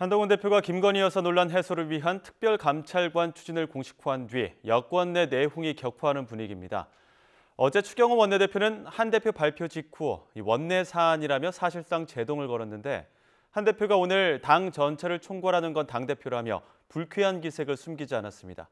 한동훈 대표가 김건희 여사 논란 해소를 위한 특별감찰관 추진을 공식화한 뒤 여권 내 내홍이 격화하는 분위기입니다. 어제 추경호 원내대표는 한 대표 발표 직후 원내 사안이라며 사실상 제동을 걸었는데 한 대표가 오늘 당 전체를 총괄하는 건 당대표라며 불쾌한 기색을 숨기지 않았습니다.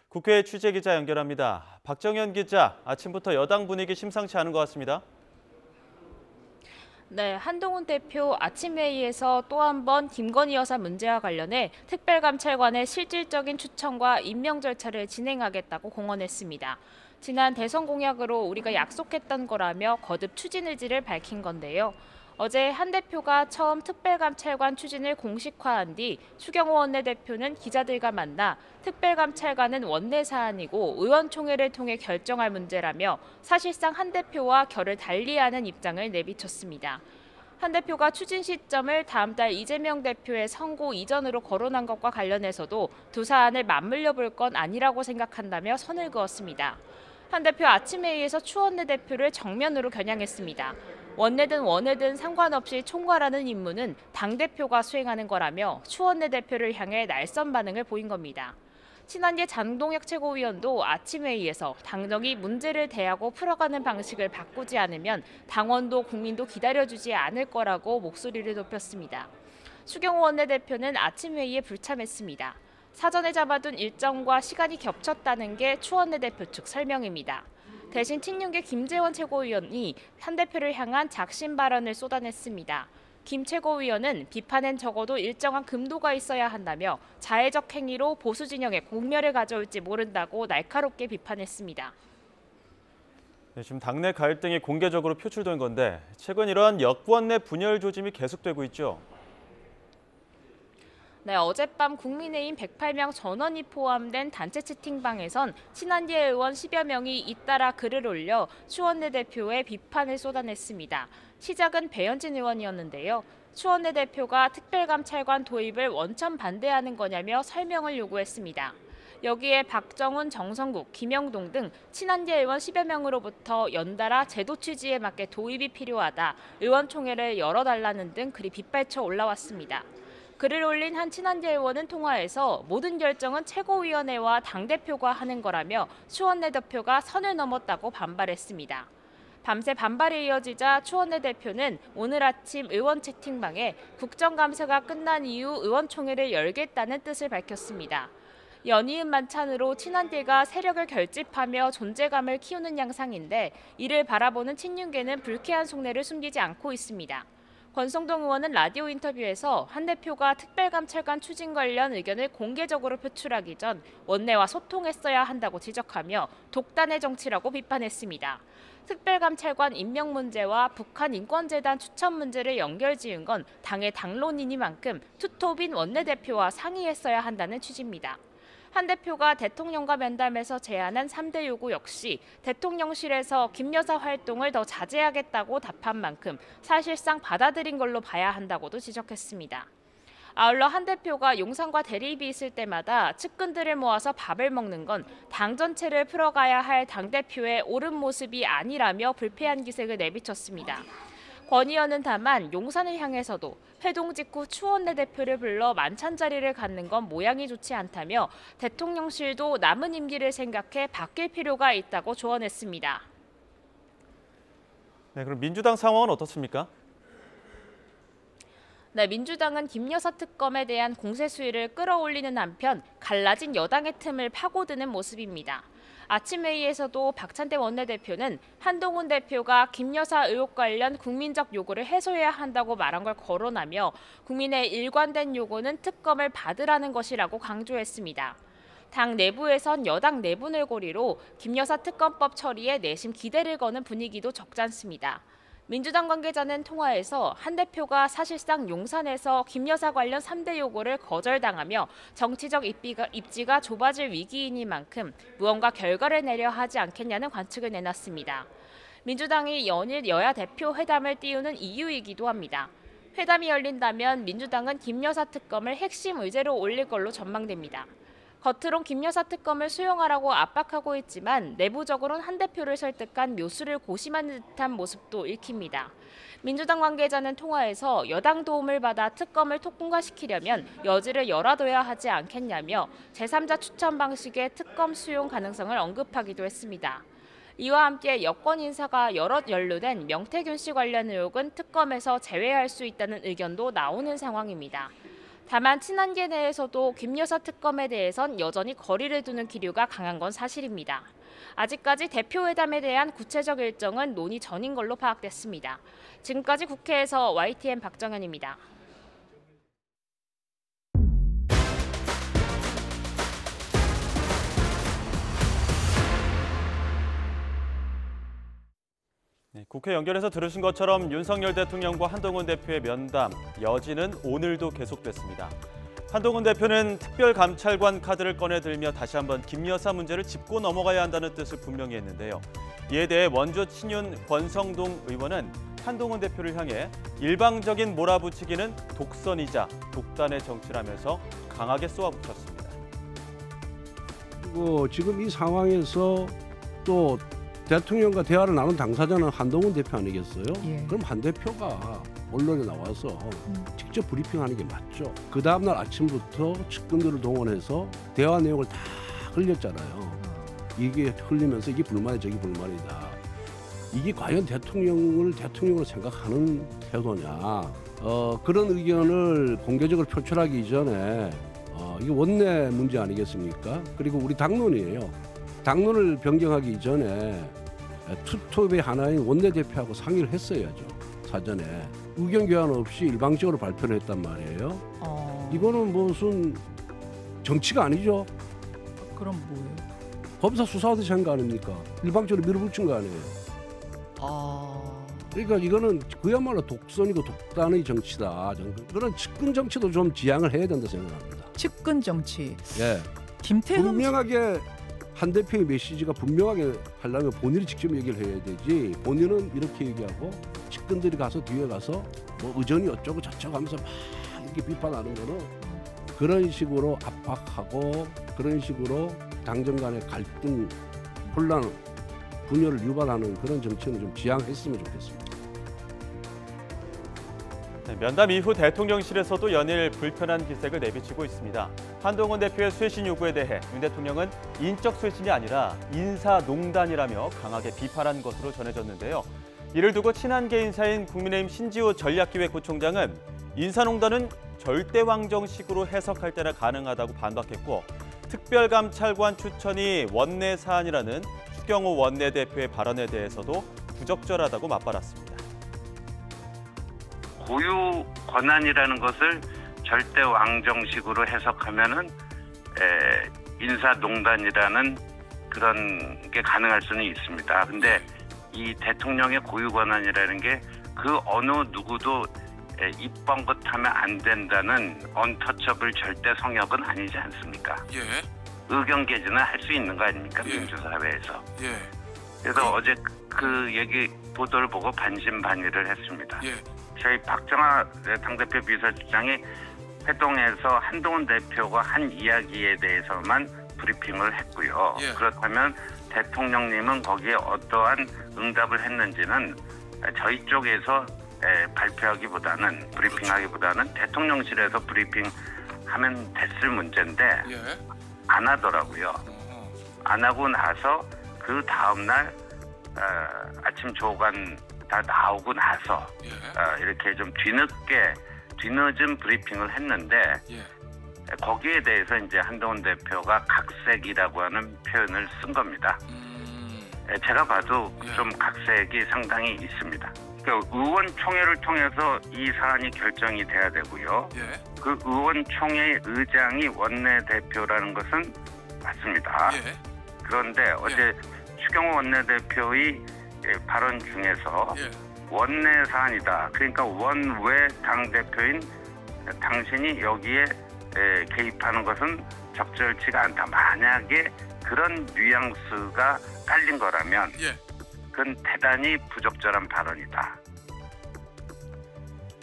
국회 취재기자 연결합니다. 박정현 기자, 아침부터 여당 분위기 심상치 않은 것 같습니다. 네, 한동훈 대표 아침 회의에서 또 한 번 김건희 여사 문제와 관련해 특별감찰관의 실질적인 추천과 임명 절차를 진행하겠다고 공언했습니다. 지난 대선 공약으로 우리가 약속했던 거라며 거듭 추진 의지를 밝힌 건데요. 어제 한 대표가 처음 특별감찰관 추진을 공식화한 뒤 추경호 원내대표는 기자들과 만나 특별감찰관은 원내 사안이고 의원총회를 통해 결정할 문제라며 사실상 한 대표와 결을 달리하는 입장을 내비쳤습니다. 한 대표가 추진 시점을 다음 달 이재명 대표의 선고 이전으로 거론한 것과 관련해서도 두 사안을 맞물려 볼 건 아니라고 생각한다며 선을 그었습니다. 한 대표 아침 회의에서 추 원내대표를 정면으로 겨냥했습니다. 원내든 원외든 상관없이 총괄하는 임무는 당대표가 수행하는 거라며 추 원내대표를 향해 날선 반응을 보인 겁니다. 친한계 장동혁 최고위원도 아침 회의에서 당정이 문제를 대하고 풀어가는 방식을 바꾸지 않으면 당원도 국민도 기다려주지 않을 거라고 목소리를 높였습니다. 추경호 원내대표는 아침 회의에 불참했습니다. 사전에 잡아둔 일정과 시간이 겹쳤다는 게 추 원내대표 측 설명입니다. 대신 친윤계 김재원 최고위원이 한 대표를 향한 작심 발언을 쏟아냈습니다. 김 최고위원은 비판엔 적어도 일정한 금도가 있어야 한다며 자해적 행위로 보수 진영에 공멸을 가져올지 모른다고 날카롭게 비판했습니다. 네, 지금 당내 갈등이 공개적으로 표출된 건데 최근 이러한 여권 내 분열 조짐이 계속되고 있죠. 네, 어젯밤 국민의힘 108명 전원이 포함된 단체 채팅방에선 친한계 의원 10여 명이 잇따라 글을 올려 추 원내대표의 비판을 쏟아냈습니다. 시작은 배현진 의원이었는데요. 추 원내대표가 특별감찰관 도입을 원천 반대하는 거냐며 설명을 요구했습니다. 여기에 박정훈, 정성국, 김영동 등 친한계 의원 10여 명으로부터 연달아 제도 취지에 맞게 도입이 필요하다, 의원총회를 열어달라는 등 글이 빗발쳐 올라왔습니다. 글을 올린 한 친한계 의원은 통화에서 모든 결정은 최고위원회와 당대표가 하는 거라며 추 원내대표가 선을 넘었다고 반발했습니다. 밤새 반발이 이어지자 추 원내대표는 오늘 아침 의원 채팅방에 국정감사가 끝난 이후 의원총회를 열겠다는 뜻을 밝혔습니다. 연이은 만찬으로 친한계가 세력을 결집하며 존재감을 키우는 양상인데 이를 바라보는 친윤계는 불쾌한 속내를 숨기지 않고 있습니다. 권성동 의원은 라디오 인터뷰에서 한 대표가 특별감찰관 추진 관련 의견을 공개적으로 표출하기 전 원내와 소통했어야 한다고 지적하며 독단의 정치라고 비판했습니다. 특별감찰관 임명 문제와 북한 인권재단 추천 문제를 연결지은 건 당의 당론이니만큼 투톱인 원내대표와 상의했어야 한다는 취지입니다. 한 대표가 대통령과 면담에서 제안한 3대 요구 역시 대통령실에서 김 여사 활동을 더 자제하겠다고 답한 만큼 사실상 받아들인 걸로 봐야 한다고도 지적했습니다. 아울러 한 대표가 용산과 대립이 있을 때마다 측근들을 모아서 밥을 먹는 건 당 전체를 풀어가야 할 당대표의 옳은 모습이 아니라며 불쾌한 기색을 내비쳤습니다. 권 의원은 다만 용산을 향해서도 회동 직후 추 원내대표를 불러 만찬 자리를 갖는 건 모양이 좋지 않다며 대통령실도 남은 임기를 생각해 바뀔 필요가 있다고 조언했습니다. 네, 그럼 민주당 상황은 어떻습니까? 네, 민주당은 김 여사 특검에 대한 공세 수위를 끌어올리는 한편 갈라진 여당의 틈을 파고드는 모습입니다. 아침 회의에서도 박찬대 원내대표는 한동훈 대표가 김 여사 의혹 관련 국민적 요구를 해소해야 한다고 말한 걸 거론하며 국민의 일관된 요구는 특검을 받으라는 것이라고 강조했습니다. 당 내부에선 여당 내분을 고리로 김 여사 특검법 처리에 내심 기대를 거는 분위기도 적지 않습니다. 민주당 관계자는 통화에서 한 대표가 사실상 용산에서 김 여사 관련 3대 요구를 거절당하며 정치적 입지가 좁아질 위기이니만큼 무언가 결과를 내려 하지 않겠냐는 관측을 내놨습니다. 민주당이 연일 여야 대표 회담을 띄우는 이유이기도 합니다. 회담이 열린다면 민주당은 김 여사 특검을 핵심 의제로 올릴 걸로 전망됩니다. 겉으론 김 여사 특검을 수용하라고 압박하고 있지만 내부적으로는 한 대표를 설득한 묘수를 고심하는 듯한 모습도 읽힙니다. 민주당 관계자는 통화에서 여당 도움을 받아 특검을 통과시키려면 여지를 열어둬야 하지 않겠냐며 제3자 추천 방식의 특검 수용 가능성을 언급하기도 했습니다. 이와 함께 여권 인사가 여럿 연루된 명태균 씨 관련 의혹은 특검에서 제외할 수 있다는 의견도 나오는 상황입니다. 다만 친한계 내에서도 김 여사 특검에 대해선 여전히 거리를 두는 기류가 강한 건 사실입니다. 아직까지 대표회담에 대한 구체적 일정은 논의 전인 걸로 파악됐습니다. 지금까지 국회에서 YTN 박정현입니다. 국회 연결해서 들으신 것처럼 윤석열 대통령과 한동훈 대표의 면담 여지는 오늘도 계속됐습니다. 한동훈 대표는 특별감찰관 카드를 꺼내들며 다시 한번 김 여사 문제를 짚고 넘어가야 한다는 뜻을 분명히 했는데요. 이에 대해 원조 친윤 권성동 의원은 한동훈 대표를 향해 일방적인 몰아붙이기는 독선이자 독단의 정치라면서 강하게 쏘아붙였습니다. 그리고 지금 이 상황에서 또 대통령과 대화를 나눈 당사자는 한동훈 대표 아니겠어요? 예. 그럼 한 대표가 언론에 나와서 직접 브리핑하는 게 맞죠. 그 다음날 아침부터 측근들을 동원해서 대화 내용을 다 흘렸잖아요. 이게 흘리면서 이게 불만이 저게 불만이다. 이게 과연 대통령을 대통령으로 생각하는 태도냐. 그런 의견을 공개적으로 표출하기 이전에 이게 원내 문제 아니겠습니까? 그리고 우리 당론이에요. 당론을 변경하기 이전에 투톱의 하나인 원내대표하고 상의를 했어야죠. 사전에. 의견 교환 없이 일방적으로 발표를 했단 말이에요. 이거는 무슨 정치가 아니죠. 그럼 뭐예요? 검사 수사하듯이 한 거 아닙니까? 일방적으로 밀어붙인 거 아니에요. 그러니까 이거는 그야말로 독선이고 독단의 정치다. 그런 측근 정치도 좀 지양을 해야 된다 생각합니다. 측근 정치. 예. 김태흠 분명하게 한 대표의 메시지가 분명하게 하려면 본인이 직접 얘기를 해야 되지. 본인은 이렇게 얘기하고 측근들이 가서 뒤에 가서 뭐 의전이 어쩌고 저쩌고 하면서 막 이렇게 비판하는 거는 그런 식으로 압박하고 그런 식으로 당정 간의 갈등, 혼란, 분열을 유발하는 그런 정치는 좀 지양했으면 좋겠습니다. 면담 이후 대통령실에서도 연일 불편한 기색을 내비치고 있습니다. 한동훈 대표의 쇄신 요구에 대해 윤 대통령은 인적 쇄신이 아니라 인사농단이라며 강하게 비판한 것으로 전해졌는데요. 이를 두고 친한계 인사인 국민의힘 신지호 전략기획부총장은 인사농단은 절대왕정식으로 해석할 때나 가능하다고 반박했고 특별감찰관 추천이 원내 사안이라는 추경호 원내대표의 발언에 대해서도 부적절하다고 맞받았습니다. 고유 권한이라는 것을 절대 왕정식으로 해석하면은 인사농단이라는 그런 게 가능할 수는 있습니다. 근데 이 대통령의 고유 권한이라는 게 그 어느 누구도 입 뻥긋하면 안 된다는 언터처블 절대 성역은 아니지 않습니까? 예. 의견 개진을 할 수 있는 거 아닙니까? 예. 민주사회에서. 예. 그래서 어제 그 얘기 보도를 보고 반신반의를 했습니다. 예. 저희 박정하 당대표 비서실장이 회동에서 한동훈 대표가 한 이야기에 대해서만 브리핑을 했고요. 예. 그렇다면 대통령님은 거기에 어떠한 응답을 했는지는 저희 쪽에서 발표하기보다는 브리핑하기보다는 대통령실에서 브리핑하면 됐을 문제인데 예. 안 하더라고요. 안 하고 나서 그 다음날 아침 조간 다 나오고 나서 예. 이렇게 좀 뒤늦은 브리핑을 했는데 예. 거기에 대해서 이제 한동훈 대표가 각색이라고 하는 표현을 쓴 겁니다. 제가 봐도 예. 좀 각색이 상당히 있습니다. 그러니까 의원총회를 통해서 이 사안이 결정이 돼야 되고요. 예. 그 의원총회 의장이 원내대표라는 것은 맞습니다. 예. 그런데 어제 추경호 원내대표의 발언 중에서 예. 원내 사안이다. 그러니까 원외 당대표인 당신이 여기에 개입하는 것은 적절치가 않다. 만약에 그런 뉘앙스가 깔린 거라면 예. 그건 대단히 부적절한 발언이다.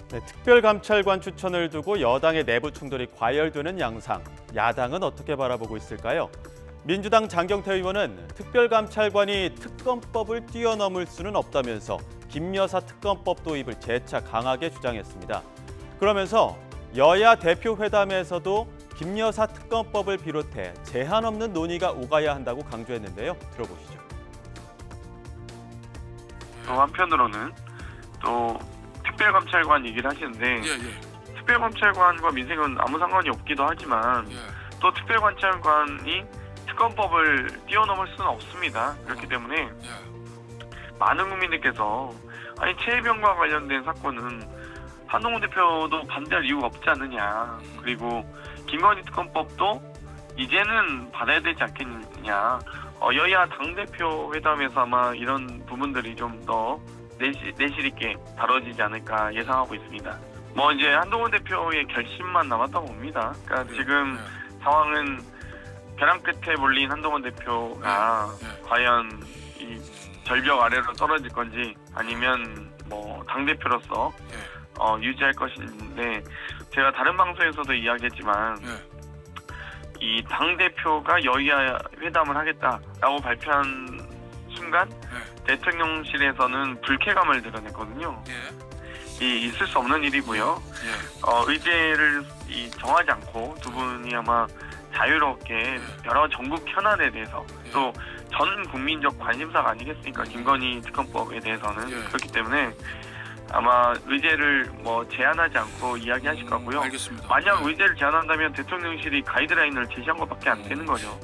네, 특별감찰관 추천을 두고 여당의 내부 충돌이 과열되는 양상, 야당은 어떻게 바라보고 있을까요? 민주당 장경태 의원은 특별감찰관이 특검법을 뛰어넘을 수는 없다면서 김여사 특검법 도입을 재차 강하게 주장했습니다. 그러면서 여야 대표 회담에서도 김여사 특검법을 비롯해 제한 없는 논의가 오가야 한다고 강조했는데요. 들어보시죠. 또 한편으로는 또 특별감찰관 얘기를 하시는데 특별감찰관과 민생은 아무 상관이 없기도 하지만 또 특별감찰관이 특검법을 뛰어넘을 수는 없습니다. 그렇기 때문에 많은 국민들께서 아니 최혜병과 관련된 사건은 한동훈 대표도 반대할 이유가 없지 않느냐. 그리고 김건희 특검법도 이제는 받아야 되지 않겠느냐. 여야 당대표 회담에서 아마 이런 부분들이 좀 더 내실 있게 다뤄지지 않을까 예상하고 있습니다. 뭐 이제 한동훈 대표의 결심만 남았다고 봅니다. 그러니까 지금 상황은 벼랑 끝에 몰린 한동훈 대표가 과연 이 절벽 아래로 떨어질 건지 아니면 뭐 당대표로서 유지할 것인데 제가 다른 방송에서도 이야기했지만 이 당대표가 여야 회담을 하겠다라고 발표한 순간 대통령실에서는 불쾌감을 드러냈거든요. 이 있을 수 없는 일이고요. 의제를 정하지 않고 두 분이 아마 자유롭게 여러 전국 현안에 대해서 또 전 국민적 관심사가 아니겠습니까? 김건희 특검법에 대해서는 그렇기 때문에 아마 의제를 뭐 제한하지 않고 이야기하실 거고요. 알겠습니다. 만약 의제를 제한한다면 대통령실이 가이드라인을 제시한 것밖에 안 되는 거죠.